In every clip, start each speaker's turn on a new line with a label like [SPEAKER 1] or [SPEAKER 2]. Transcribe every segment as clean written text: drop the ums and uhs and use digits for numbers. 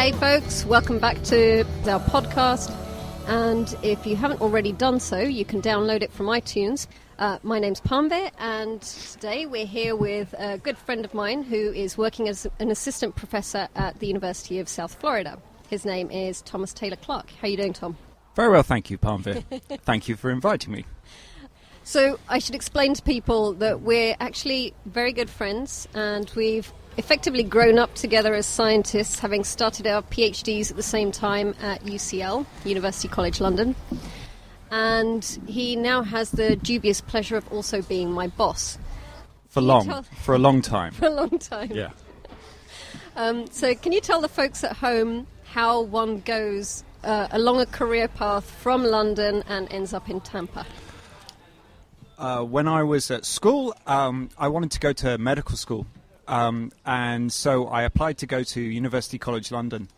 [SPEAKER 1] Hey folks, welcome back to our podcast, and if you haven't already done so, you can download it from iTunes. My name's Parmveer, and today we're here with a good friend of mine who is working as an assistant professor at the University of South Florida. His name is Thomas Taylor-Clark. How are you doing, Tom?
[SPEAKER 2] Very well, thank you, Parmveer. Thank you for inviting me.
[SPEAKER 1] So I should explain to people that we're actually very good friends, and we've effectively grown up together as scientists, having started our PhDs at the same time at UCL, University College London. And he now has the dubious pleasure of also being my boss.
[SPEAKER 2] For a long time.
[SPEAKER 1] For a long time.
[SPEAKER 2] Yeah.
[SPEAKER 1] So can you tell the folks at home how one goes along a career path from London and ends up in Tampa?
[SPEAKER 2] When I was at school, I wanted to go to medical school. And so I applied to go to University College London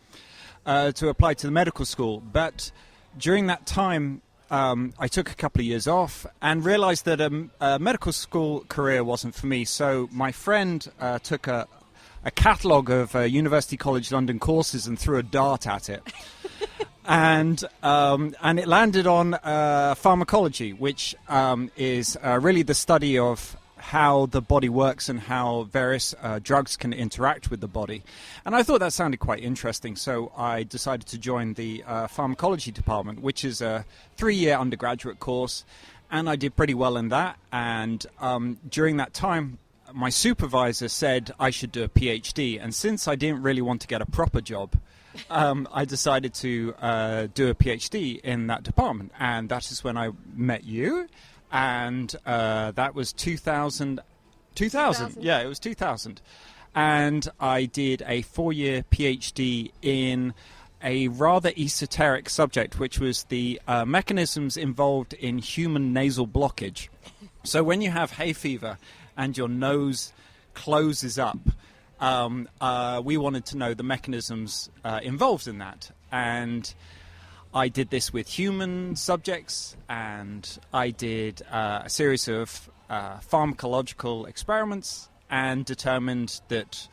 [SPEAKER 2] to apply to the medical school. But during that time, I took a couple of years off and realized that a medical school career wasn't for me. So my friend took a catalogue of University College London courses and threw a dart at it. And it landed on pharmacology, which is really the study of how the body works and how various drugs can interact with the body. And I thought that sounded quite interesting, so I decided to join the pharmacology department, which is a 3-year undergraduate course, and I did pretty well in that. And during that time, my supervisor said I should do a PhD, and since I didn't really want to get a proper job, I decided to do a PhD in that department, and that is when I met you. And that was 2000. Yeah, it was 2000. And I did a 4-year PhD in a rather esoteric subject, which was the mechanisms involved in human nasal blockage. So when you have hay fever and your nose closes up, we wanted to know the mechanisms involved in that. And I did this with human subjects, and I did a series of pharmacological experiments and determined that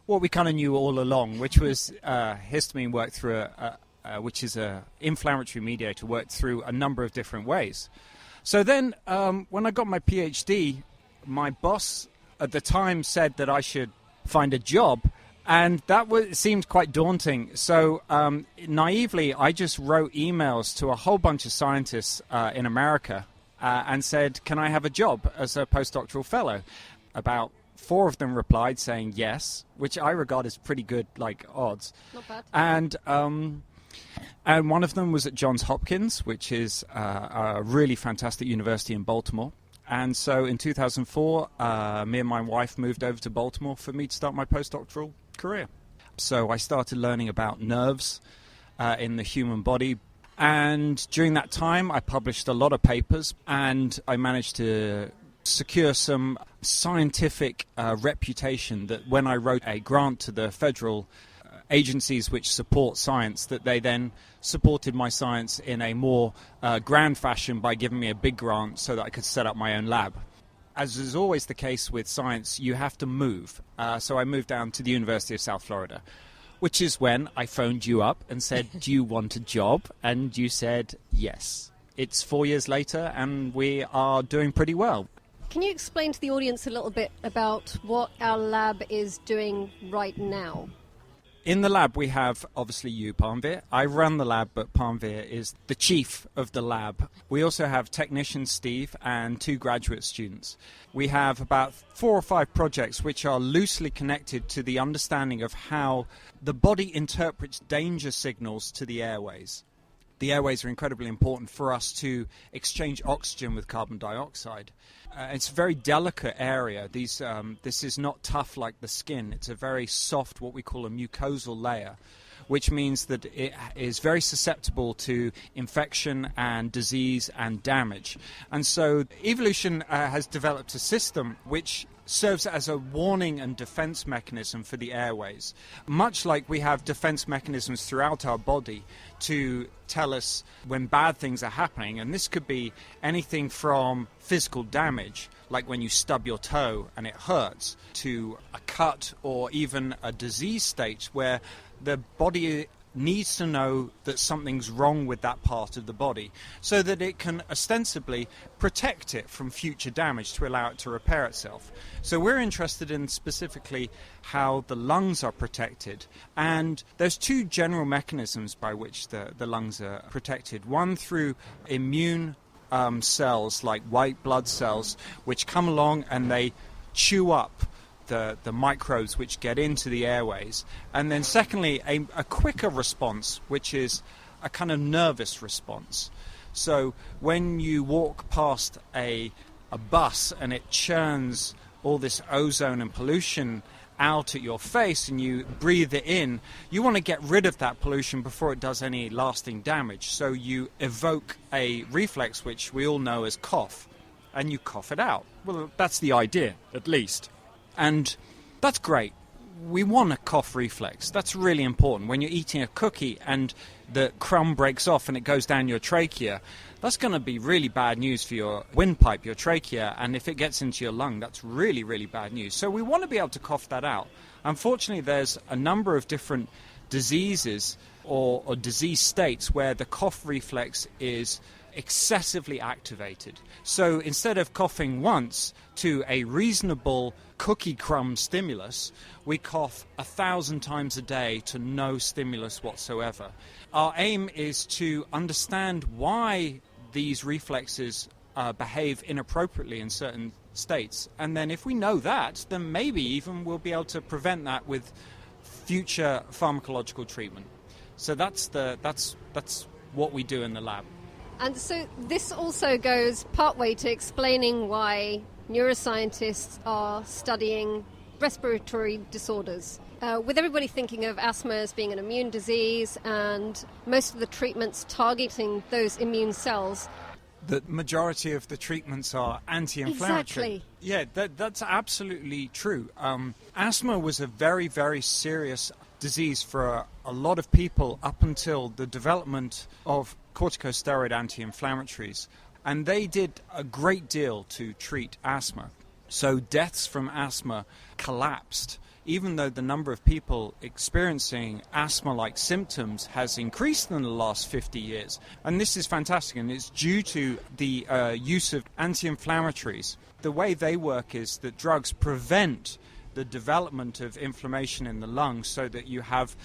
[SPEAKER 2] what we kind of knew all along, which was histamine worked through, which is an inflammatory mediator, worked through a number of different ways. So then when I got my PhD, my boss at the time said that I should find a job. And that seemed quite daunting. So naively, I just wrote emails to a whole bunch of scientists in America and said, can I have a job as a postdoctoral fellow? About 4 of them replied saying yes, which I regard as pretty good, odds.
[SPEAKER 1] Not bad.
[SPEAKER 2] And one of them was at Johns Hopkins, which is a really fantastic university in Baltimore. And so in 2004, me and my wife moved over to Baltimore for me to start my postdoctoral career. So I started learning about nerves in the human body, and during that time I published a lot of papers, and I managed to secure some scientific reputation that when I wrote a grant to the federal agencies which support science, that they then supported my science in a more grand fashion by giving me a big grant so that I could set up my own lab. As is always the case with science, you have to move. So I moved down to the University of South Florida, which is when I phoned you up and said, do you want a job? And you said, yes. It's 4 years later, and we are doing pretty well.
[SPEAKER 1] Can you explain to the audience a little bit about what our lab is doing right now?
[SPEAKER 2] In the lab, we have, obviously, you, Parmveer. I run the lab, but Parmveer is the chief of the lab. We also have technician Steve and 2 graduate students. We have about 4 or 5 projects which are loosely connected to the understanding of how the body interprets danger signals to the airways. The airways are incredibly important for us to exchange oxygen with carbon dioxide. It's a very delicate area. This is not tough like the skin. It's a very soft, what we call a mucosal layer, which means that it is very susceptible to infection and disease and damage. And so evolution has developed a system which serves as a warning and defense mechanism for the airways, much like we have defense mechanisms throughout our body to tell us when bad things are happening. And this could be anything from physical damage, like when you stub your toe and it hurts, to a cut or even a disease state where the body needs to know that something's wrong with that part of the body so that it can ostensibly protect it from future damage to allow it to repair itself. So we're interested in specifically how the lungs are protected, and there's two general mechanisms by which the lungs are protected. One through immune cells like white blood cells, which come along and they chew up the microbes which get into the airways. And then secondly, a quicker response, which is a kind of nervous response. So when you walk past a bus and it churns all this ozone and pollution out at your face and you breathe it in, you want to get rid of that pollution before it does any lasting damage. So you evoke a reflex which we all know as cough, and you cough it out. Well, that's the idea, at least. And that's great. We want a cough reflex. That's really important. When you're eating a cookie and the crumb breaks off and it goes down your trachea, that's going to be really bad news for your windpipe, your trachea, and if it gets into your lung, that's really, really bad news. So we want to be able to cough that out. Unfortunately, there's a number of different diseases or disease states where the cough reflex is excessively activated. So instead of coughing once to a reasonable cookie crumb stimulus, we cough 1,000 times a day to no stimulus whatsoever. Our aim is to understand why these reflexes behave inappropriately in certain states, and then if we know that, then maybe even we'll be able to prevent that with future pharmacological treatment. So that's what we do in the lab.
[SPEAKER 1] And so this also goes partway to explaining why neuroscientists are studying respiratory disorders. With everybody thinking of asthma as being an immune disease and most of the treatments targeting those immune cells.
[SPEAKER 2] The majority of the treatments are anti-inflammatory.
[SPEAKER 1] Exactly.
[SPEAKER 2] Yeah, that's absolutely true. Asthma was a very, very serious disease for a lot of people up until the development of corticosteroid anti-inflammatories, and they did a great deal to treat asthma. So deaths from asthma collapsed, even though the number of people experiencing asthma-like symptoms has increased in the last 50 years. And this is fantastic, and it's due to the use of anti-inflammatories. The way they work is that drugs prevent the development of inflammation in the lungs so that you have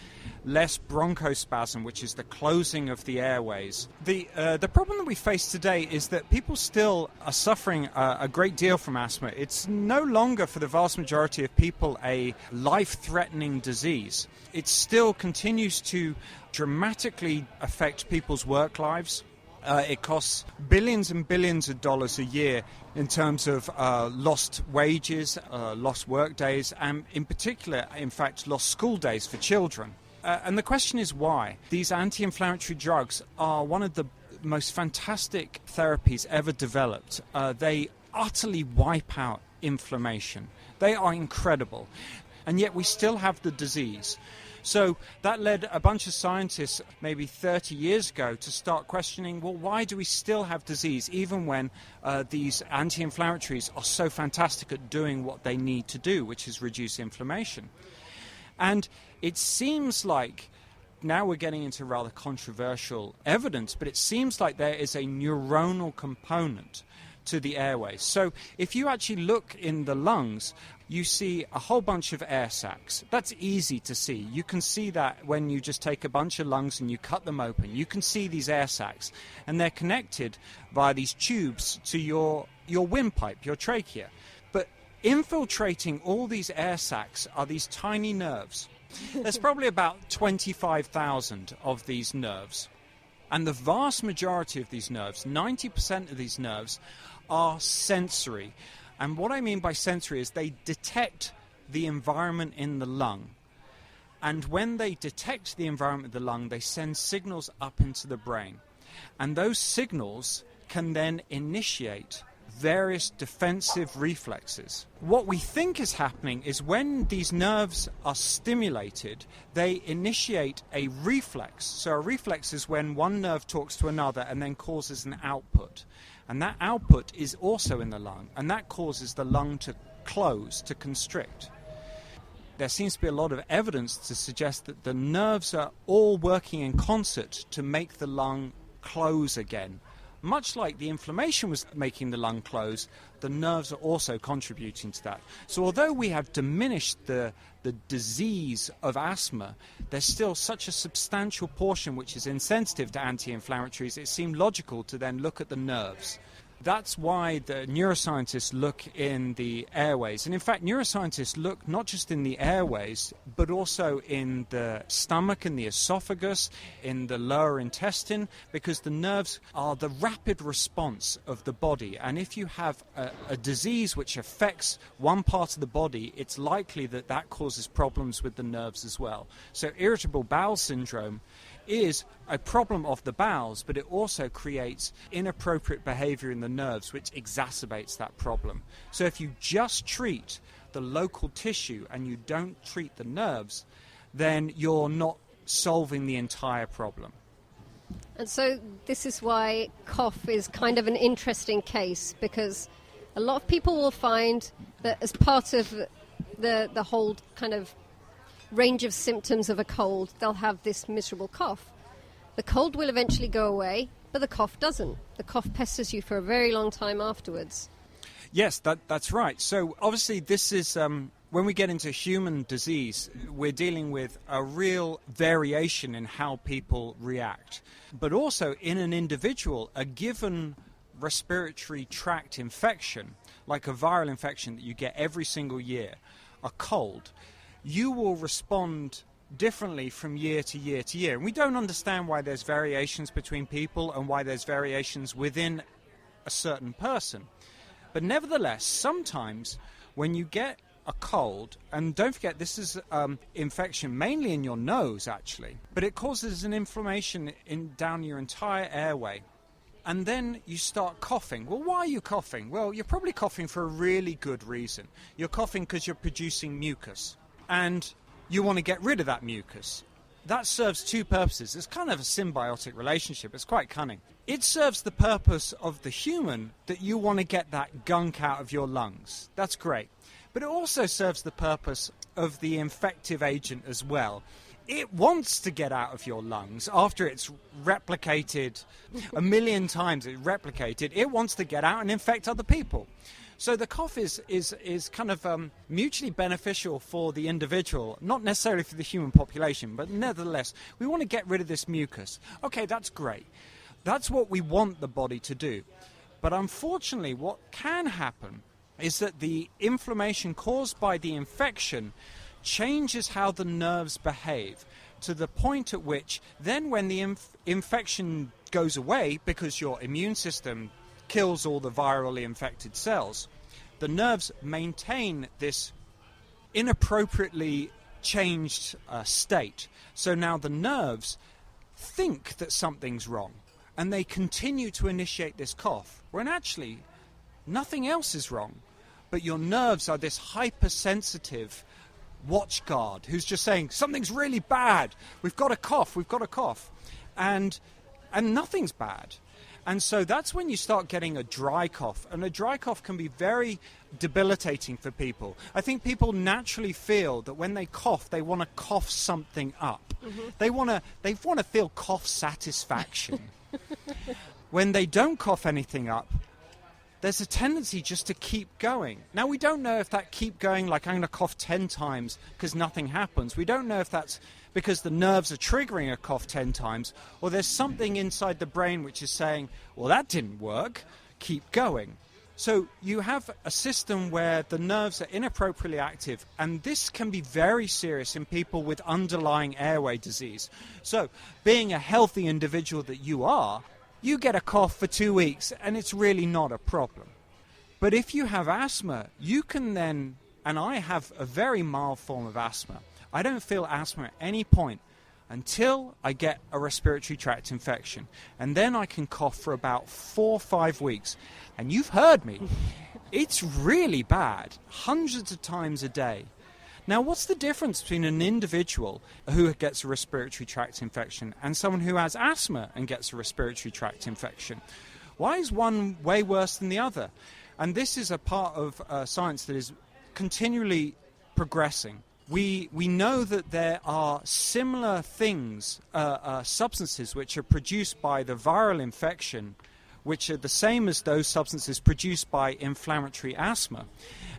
[SPEAKER 2] less bronchospasm, which is the closing of the airways. The problem that we face today is that people still are suffering a great deal from asthma. It's no longer, for the vast majority of people, a life-threatening disease. It still continues to dramatically affect people's work lives. It costs billions and billions of dollars a year in terms of lost wages, lost work days, and in particular, in fact, lost school days for children. And the question is why? These anti-inflammatory drugs are one of the most fantastic therapies ever developed. They utterly wipe out inflammation. They are incredible. And yet we still have the disease. So that led a bunch of scientists maybe 30 years ago to start questioning, well, why do we still have disease even when these anti-inflammatories are so fantastic at doing what they need to do, which is reduce inflammation? And it seems like, now we're getting into rather controversial evidence, but it seems like there is a neuronal component to the airways. So if you actually look in the lungs, you see a whole bunch of air sacs. That's easy to see. You can see that when you just take a bunch of lungs and you cut them open. You can see these air sacs, and they're connected via these tubes to your windpipe, your trachea. But infiltrating all these air sacs are these tiny nerves. There's probably about 25,000 of these nerves. And the vast majority of these nerves, 90% of these nerves, are sensory. And what I mean by sensory is they detect the environment in the lung. And when they detect the environment in the lung, they send signals up into the brain. And those signals can then initiate various defensive reflexes. What we think is happening is when these nerves are stimulated, they initiate a reflex. So a reflex is when one nerve talks to another and then causes an output. And that output is also in the lung, and that causes the lung to close, to constrict. There seems to be a lot of evidence to suggest that the nerves are all working in concert to make the lung close again. Much like the inflammation was making the lung close, the nerves are also contributing to that. So although we have diminished the disease of asthma, there's still such a substantial portion which is insensitive to anti-inflammatories, it seemed logical to then look at the nerves. That's why the neuroscientists look in the airways. And in fact, neuroscientists look not just in the airways, but also in the stomach and the esophagus, in the lower intestine, because the nerves are the rapid response of the body. And if you have a disease which affects one part of the body, it's likely that that causes problems with the nerves as well. So irritable bowel syndrome is a problem of the bowels, but it also creates inappropriate behavior in the nerves, which exacerbates that problem. So if you just treat the local tissue and you don't treat the nerves, then you're not solving the entire problem.
[SPEAKER 1] And so this is why cough is kind of an interesting case, because a lot of people will find that as part of the whole kind of range of symptoms of a cold, they'll have this miserable cough. The cold will eventually go away, but the cough doesn't. The cough pesters you for a very long time afterwards.
[SPEAKER 2] Yes, that's right. So obviously this is, when we get into human disease, we're dealing with a real variation in how people react. But also in an individual, a given respiratory tract infection, like a viral infection that you get every single year, a cold, you will respond differently from year to year to year. And we don't understand why there's variations between people and why there's variations within a certain person. But nevertheless, sometimes when you get a cold, and don't forget this is infection mainly in your nose actually, but it causes an inflammation down your entire airway. And then you start coughing. Well, why are you coughing? Well, you're probably coughing for a really good reason. You're coughing because you're producing mucus. And you want to get rid of that mucus. That serves two purposes. It's kind of a symbiotic relationship. It's quite cunning. It serves the purpose of the human that you want to get that gunk out of your lungs. That's great. But it also serves the purpose of the infective agent as well. It wants to get out of your lungs after it's replicated a million times. It wants to get out and infect other people. So the cough is kind of mutually beneficial for the individual, not necessarily for the human population, but nevertheless, we want to get rid of this mucus. Okay, that's great. That's what we want the body to do. But unfortunately, what can happen is that the inflammation caused by the infection changes how the nerves behave to the point at which then when the infection goes away, because your immune system kills all the virally infected cells, the nerves maintain this inappropriately changed state. So now the nerves think that something's wrong and they continue to initiate this cough, when actually nothing else is wrong, but your nerves are this hypersensitive watchguard who's just saying something's really bad, we've got a cough, and nothing's bad. And so that's when you start getting a dry cough. And a dry cough can be very debilitating for people. I think people naturally feel that when they cough, they want to cough something up. Mm-hmm. They want to feel cough satisfaction. When they don't cough anything up, there's a tendency just to keep going. Now, we don't know if that keep going, like I'm going to cough 10 times because nothing happens. We don't know if that's because the nerves are triggering a cough 10 times, or there's something inside the brain which is saying, well, that didn't work, keep going. So you have a system where the nerves are inappropriately active, and this can be very serious in people with underlying airway disease. So being a healthy individual that you are, you get a cough for 2 weeks, and it's really not a problem. But if you have asthma, you can then, and I have a very mild form of asthma, I don't feel asthma at any point until I get a respiratory tract infection. And then I can cough for about 4 or 5 weeks. And you've heard me. It's really bad, hundreds of times a day. Now, what's the difference between an individual who gets a respiratory tract infection and someone who has asthma and gets a respiratory tract infection? Why is one way worse than the other? And this is a part of science that is continually progressing. We know that there are similar things, substances which are produced by the viral infection, which are the same as those substances produced by inflammatory asthma.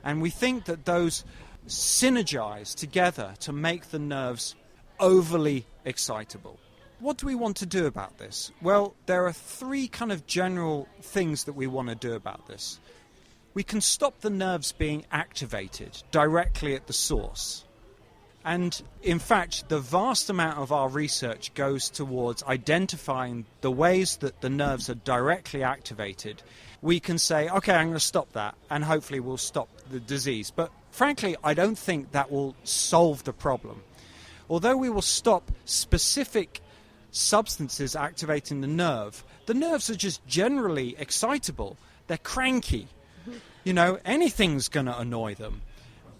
[SPEAKER 2] And we think that those synergize together to make the nerves overly excitable. What do we want to do about this? Well, there are 3 kind of general things that we want to do about this. We can stop the nerves being activated directly at the source. And in fact, the vast amount of our research goes towards identifying the ways that the nerves are directly activated. We can say, okay, I'm going to stop that, and hopefully we'll stop the disease. But frankly, I don't think that will solve the problem. Although we will stop specific substances activating the nerves are just generally excitable. They're cranky. You know, anything's going to annoy them.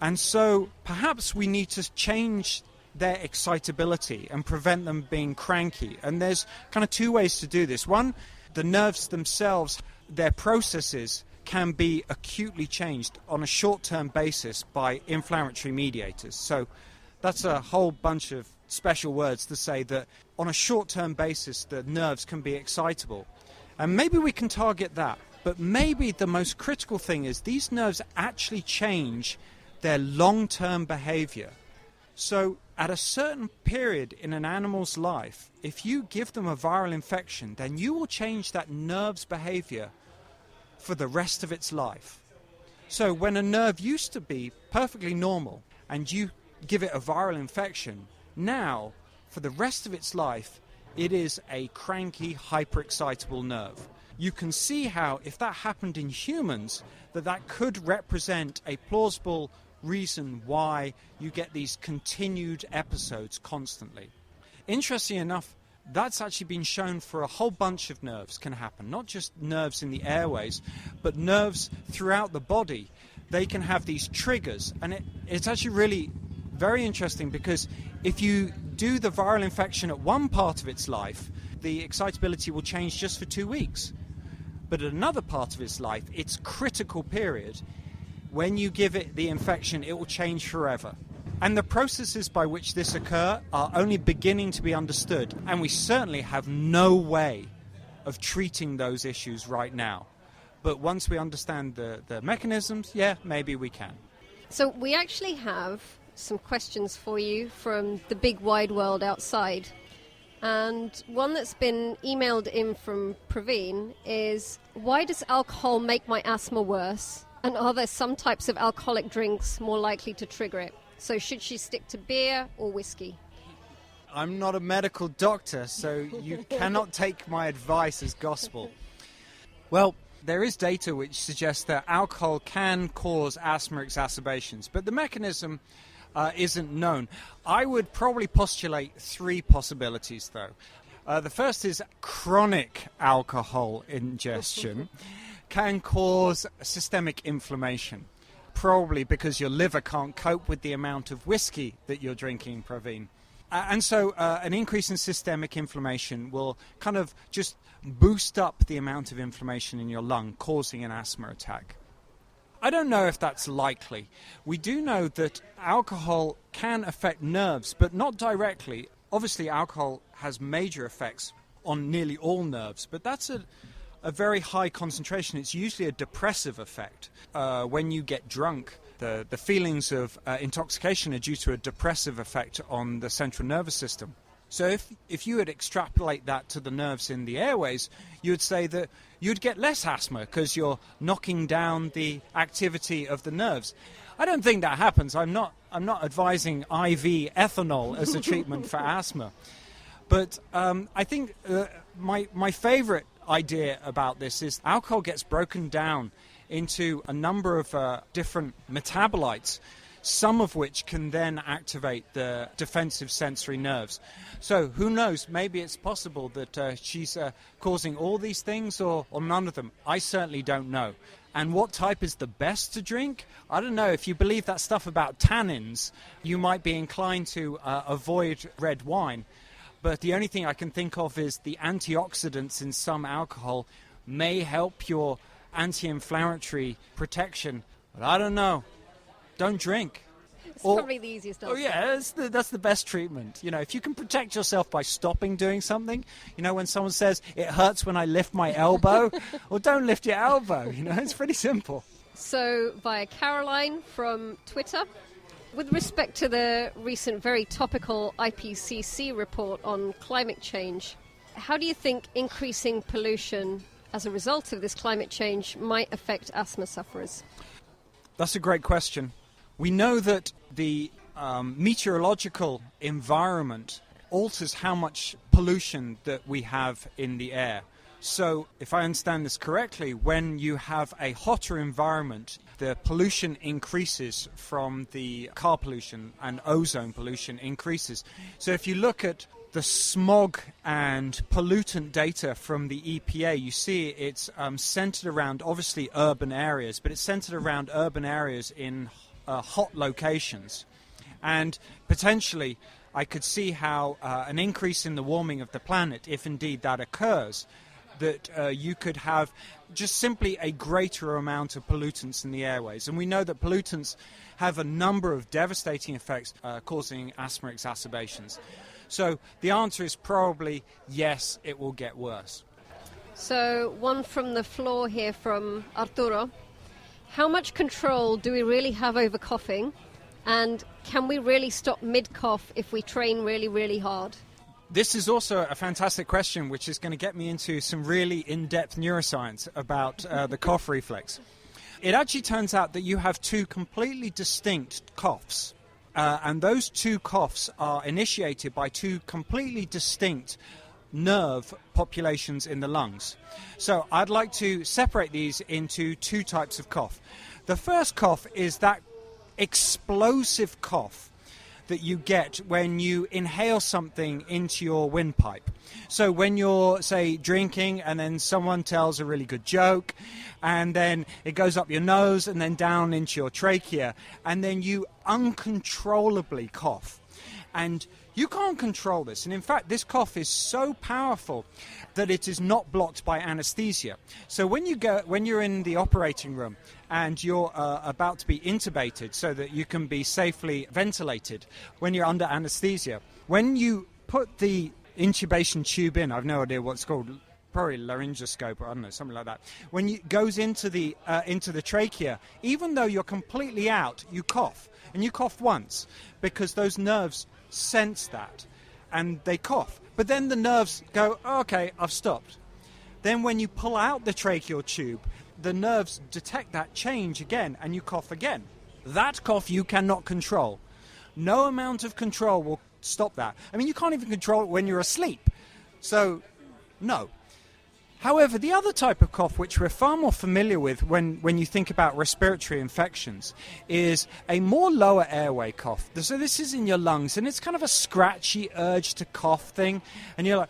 [SPEAKER 2] And so perhaps we need to change their excitability and prevent them being cranky. And there's kind of 2 ways to do this. One, the nerves themselves, their processes can be acutely changed on a short-term basis by inflammatory mediators. So that's a whole bunch of special words to say that on a short-term basis the nerves can be excitable. And maybe we can target that. But maybe the most critical thing is these nerves actually change their long-term behavior. So at a certain period in an animal's life, if you give them a viral infection, then you will change that nerve's behavior for the rest of its life. So when a nerve used to be perfectly normal and you give it a viral infection, now for the rest of its life it is a cranky, hyperexcitable nerve. You can see how, if that happened in humans, that could represent a plausible reason why you get these continued episodes constantly. Interestingly enough, that's actually been shown for a whole bunch of nerves can happen, not just nerves in the airways, but nerves throughout the body. They can have these triggers, and it's actually really very interesting because if you do the viral infection at one part of its life, the excitability will change just for 2 weeks. But at another part of its life, its critical period, when you give it the infection, it will change forever. And the processes by which this occur are only beginning to be understood, and we certainly have no way of treating those issues right now. But once we understand the mechanisms, yeah, maybe we can.
[SPEAKER 1] So we actually have some questions for you from the big wide world outside. And one that's been emailed in from Praveen is, why does alcohol make my asthma worse? And are there some types of alcoholic drinks more likely to trigger it? So should she stick to beer or whiskey?
[SPEAKER 2] I'm not a medical doctor, so you cannot take my advice as gospel. Well, there is data which suggests that alcohol can cause asthma exacerbations, but the mechanism isn't known. I would probably postulate 3 possibilities, though. The first is chronic alcohol ingestion can cause systemic inflammation, probably because your liver can't cope with the amount of whiskey that you're drinking, Praveen. And so an increase in systemic inflammation will kind of just boost up the amount of inflammation in your lung, causing an asthma attack. I don't know if that's likely. We do know that alcohol can affect nerves, but not directly. Obviously, alcohol has major effects on nearly all nerves, but that's a very high concentration. It's usually a depressive effect. When you get drunk, the feelings of intoxication are due to a depressive effect on the central nervous system. So if you would extrapolate that to the nerves in the airways, you would say that you'd get less asthma because you're knocking down the activity of the nerves. I don't think that happens. I'm not advising IV ethanol as a treatment for asthma. But I think my favorite idea about this is alcohol gets broken down into a number of different metabolites. some of which can then activate the defensive sensory nerves. So who knows, maybe it's possible that she's causing all these things or none of them. I certainly don't know. And what type is the best to drink? I don't know. If you believe that stuff about tannins, you might be inclined to avoid red wine. But the only thing I can think of is the antioxidants in some alcohol may help your anti-inflammatory protection. But I don't know. Don't drink.
[SPEAKER 1] It's probably the easiest answer.
[SPEAKER 2] Oh, yeah, that's the best treatment. You know, if you can protect yourself by stopping doing something, you know, when someone says, it hurts when I lift my elbow, well, don't lift your elbow, you know, it's pretty simple.
[SPEAKER 1] So, via Caroline from Twitter, with respect to the recent very topical IPCC report on climate change, how do you think increasing pollution as a result of this climate change might affect asthma sufferers?
[SPEAKER 2] That's a great question. We know that the meteorological environment alters how much pollution that we have in the air. So, if I understand this correctly, when you have a hotter environment, the pollution increases from the car pollution, and ozone pollution increases. So if you look at the smog and pollutant data from the EPA, you see it's centered around, obviously, urban areas, but it's centered around urban areas in hot locations. And potentially, I could see how an increase in the warming of the planet, if indeed that occurs, that you could have just simply a greater amount of pollutants in the airways. And we know that pollutants have a number of devastating effects, causing asthma exacerbations. So the answer is probably yes, it will get worse.
[SPEAKER 1] So one from the floor here from Arturo. How much control do we really have over coughing? And can we really stop mid-cough if we train really, really hard?
[SPEAKER 2] This is also a fantastic question, which is going to get me into some really in-depth neuroscience about the cough reflex. It actually turns out that you have two completely distinct coughs. And those two coughs are initiated by two completely distinct nerve populations in the lungs. So I'd like to separate these into two types of cough. The first cough is that explosive cough that you get when you inhale something into your windpipe. So when you're, say, drinking and then someone tells a really good joke and then it goes up your nose and then down into your trachea and then you uncontrollably cough. And you can't control this. And in fact, this cough is so powerful that it is not blocked by anesthesia. So when you're in the operating room and you're about to be intubated so that you can be safely ventilated when you're under anesthesia, when you put the intubation tube in, I've no idea what it's called, probably laryngoscope or I don't know, something like that. When it goes into the trachea, even though you're completely out, you cough. And you cough once because those nerves sense that and they cough. But then the nerves go, oh, okay, I've stopped. Then when you pull out the tracheal tube, the nerves detect that change again and you cough again. That cough you cannot control. No amount of control will stop that. I mean, you can't even control it when you're asleep. So, no. However, the other type of cough, which we're far more familiar with when you think about respiratory infections, is a more lower airway cough. So this is in your lungs, and it's kind of a scratchy urge to cough thing, and you're like,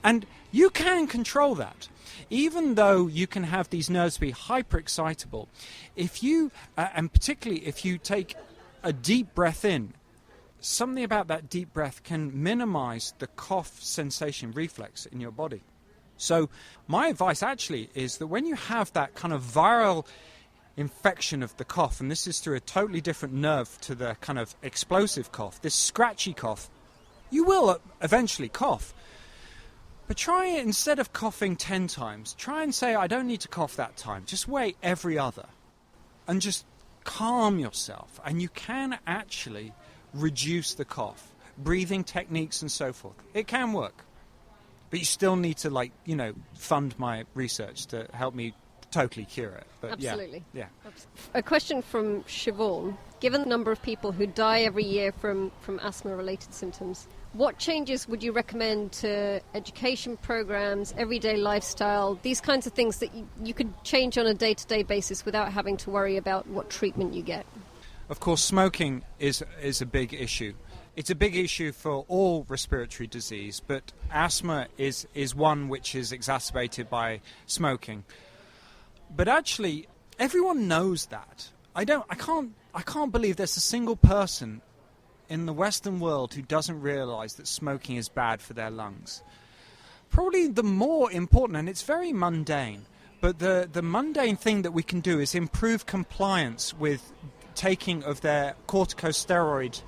[SPEAKER 2] and you can control that. Even though you can have these nerves be hyperexcitable, if you, and particularly if you take a deep breath in, something about that deep breath can minimize the cough sensation reflex in your body. So my advice actually is that when you have that kind of viral infection of the cough, and this is through a totally different nerve to the kind of explosive cough, this scratchy cough, you will eventually cough. But try it, instead of coughing 10 times, try and say, I don't need to cough that time. Just wait every other. And just calm yourself. And you can actually reduce the cough. Breathing techniques and so forth. It can work. But you still need to, fund my research to help me totally cure it. But
[SPEAKER 1] absolutely.
[SPEAKER 2] Yeah.
[SPEAKER 1] A question from Siobhan. Given the number of people who die every year from asthma-related symptoms, what changes would you recommend to education programs, everyday lifestyle, these kinds of things that you could change on a day-to-day basis without having to worry about what treatment you get?
[SPEAKER 2] Of course, smoking is a big issue. It's a big issue for all respiratory disease, but asthma is one which is exacerbated by smoking. But actually, everyone knows that. I can't believe there's a single person in the Western world who doesn't realize that smoking is bad for their lungs. Probably the more important, and it's very mundane, but the mundane thing that we can do is improve compliance with taking of their corticosteroid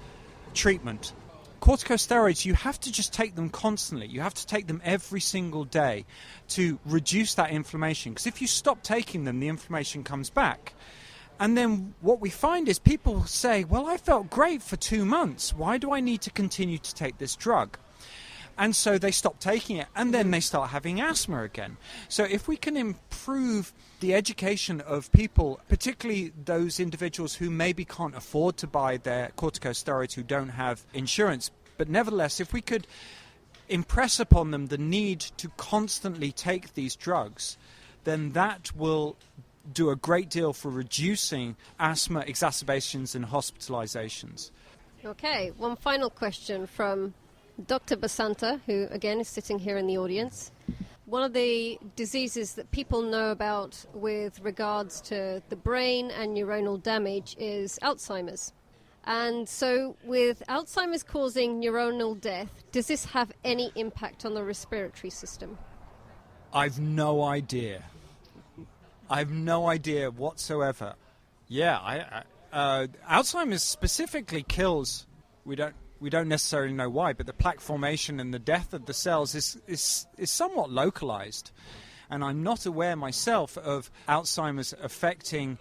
[SPEAKER 2] treatment. Corticosteroids, you have to just take them constantly. You have to take them every single day to reduce that inflammation. Because if you stop taking them, the inflammation comes back. And then what we find is people say, well, I felt great for 2 months. Why do I need to continue to take this drug? And so they stop taking it, and then they start having asthma again. So if we can improve the education of people, particularly those individuals who maybe can't afford to buy their corticosteroids, who don't have insurance, but nevertheless, if we could impress upon them the need to constantly take these drugs, then that will do a great deal for reducing asthma exacerbations and hospitalizations.
[SPEAKER 1] Okay, one final question from Dr. Basanta, who again is sitting here in the audience. One of the diseases that people know about with regards to the brain and neuronal damage is Alzheimer's. And so with Alzheimer's causing neuronal death, does this have any impact on the respiratory system?
[SPEAKER 2] I've no idea. I've no idea whatsoever. Yeah, Alzheimer's specifically kills, we don't necessarily know why, but the plaque formation and the death of the cells is somewhat localized. And I'm not aware myself of Alzheimer's affecting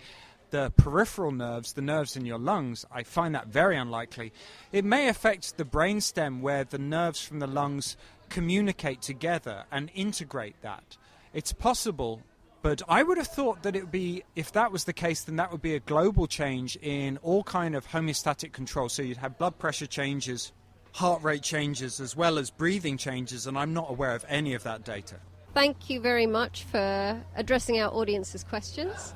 [SPEAKER 2] the peripheral nerves, the nerves in your lungs. I find that very unlikely. It may affect the brainstem, where the nerves from the lungs communicate together and integrate that. It's possible. But I would have thought that it would be, if that was the case, then that would be a global change in all kind of homeostatic control. So you'd have blood pressure changes, heart rate changes, as well as breathing changes, and I'm not aware of any of that data.
[SPEAKER 1] Thank you very much for addressing our audience's questions.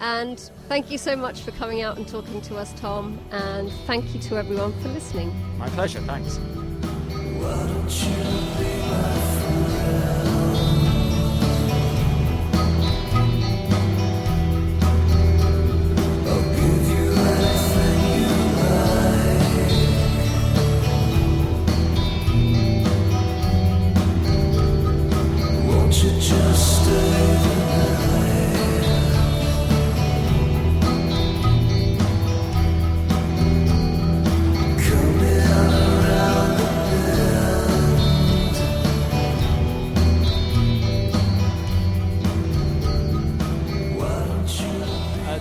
[SPEAKER 1] And thank you so much for coming out and talking to us, Tom. And thank you to everyone for listening.
[SPEAKER 2] My pleasure, thanks.
[SPEAKER 3] Why don't you be my friend?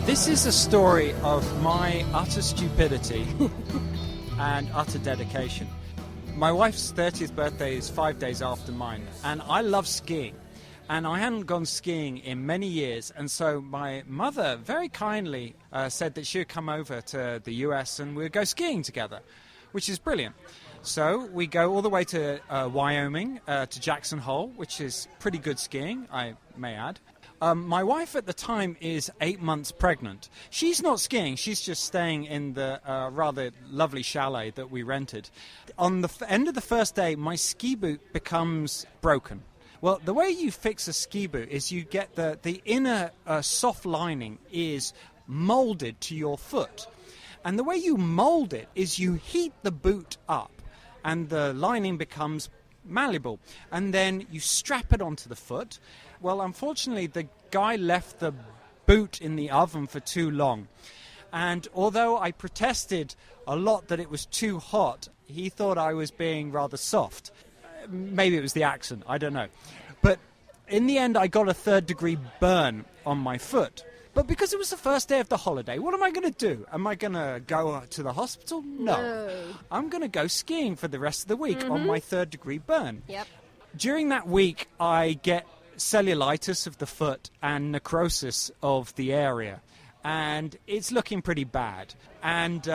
[SPEAKER 2] This is a story of my utter stupidity and utter dedication. My wife's 30th birthday is 5 days after mine, and I love skiing. And I hadn't gone skiing in many years, and so my mother very kindly said that she would come over to the US and we'd go skiing together, which is brilliant. So we go all the way to Wyoming, to Jackson Hole, which is pretty good skiing, I may add. My wife at the time is 8 months pregnant. She's not skiing, she's just staying in the rather lovely chalet that we rented. On the end of the first day, my ski boot becomes broken. Well, the way you fix a ski boot is you get the inner soft lining is molded to your foot. And the way you mold it is you heat the boot up and the lining becomes malleable. And then you strap it onto the foot. Well, unfortunately, the guy left the boot in the oven for too long. And although I protested a lot that it was too hot, he thought I was being rather soft. Maybe it was the accent, I don't know. But in the end, I got a 3rd-degree burn on my foot. But because it was the first day of the holiday, what am I going to do? Am I going to go to the hospital? No. I'm going to go skiing for the rest of the week on my 3rd-degree burn.
[SPEAKER 1] Yep.
[SPEAKER 2] During that week, I get cellulitis of the foot and necrosis of the area. and it's looking pretty bad. And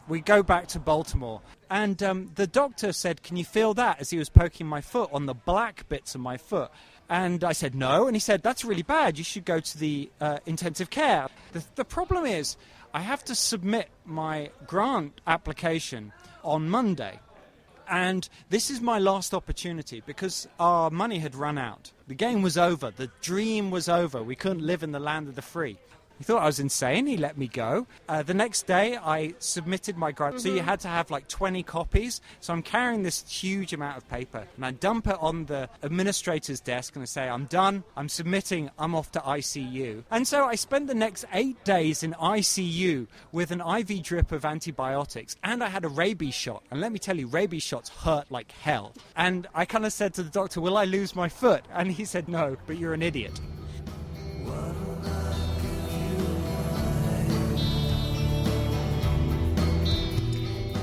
[SPEAKER 2] we go back to Baltimore, and the doctor said, "Can you feel that?" as he was poking my foot on the black bits of my foot. And I said, "No." And he said, "That's really bad. You should go to the intensive care." The problem is I have to submit my grant application on Monday. And this is my last opportunity because our money had run out. The game was over. The dream was over. We couldn't live in the land of the free. He thought I was insane. He let me go. The next day, I submitted my grant. So you had to have like 20 copies. So I'm carrying this huge amount of paper. And I dump it on the administrator's desk and I say, "I'm done. I'm submitting. I'm off to ICU." And so I spent the next 8 days in ICU with an IV drip of antibiotics. And I had a rabies shot. And let me tell you, rabies shots hurt like hell. And I kind of said to the doctor, "Will I lose my foot?" And he said, "No, but you're an idiot."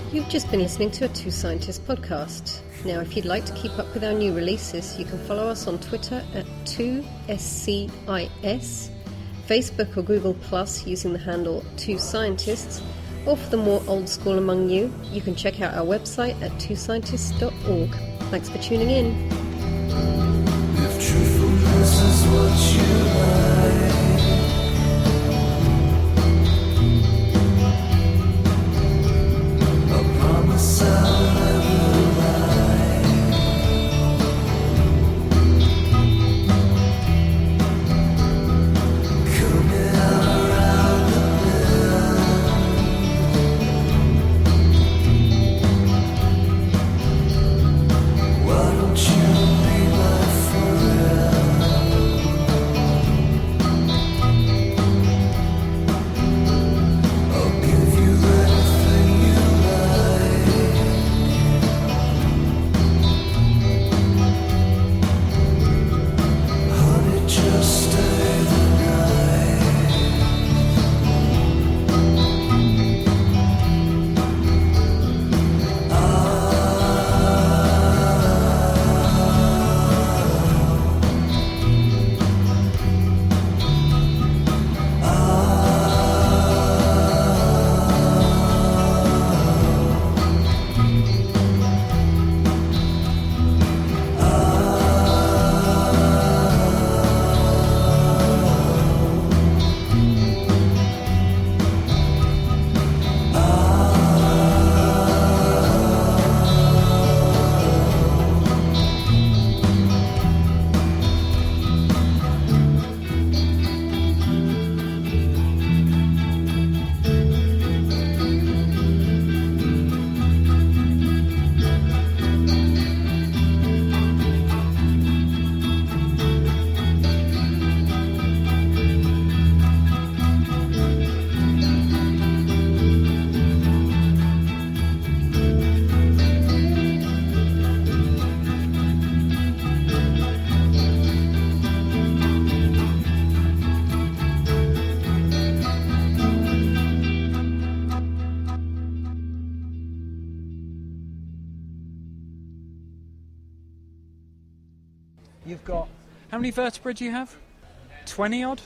[SPEAKER 1] You've just been listening to a Two Scientists podcast. Now, if you'd like to keep up with our new releases, you can follow us on Twitter at 2SCIS, Facebook or Google Plus using the handle 2Scientists, or for the more old school among you, you can check out our website at twoscientists.org. Thanks for tuning in.
[SPEAKER 3] If truthfulness is what you like, I promise I'll never lie. Coming out around the bend. Why don't you be my friend? I'll give you anything you like. Honey, just stay the night.
[SPEAKER 2] You've got... How many vertebrae do you have? 20 odd?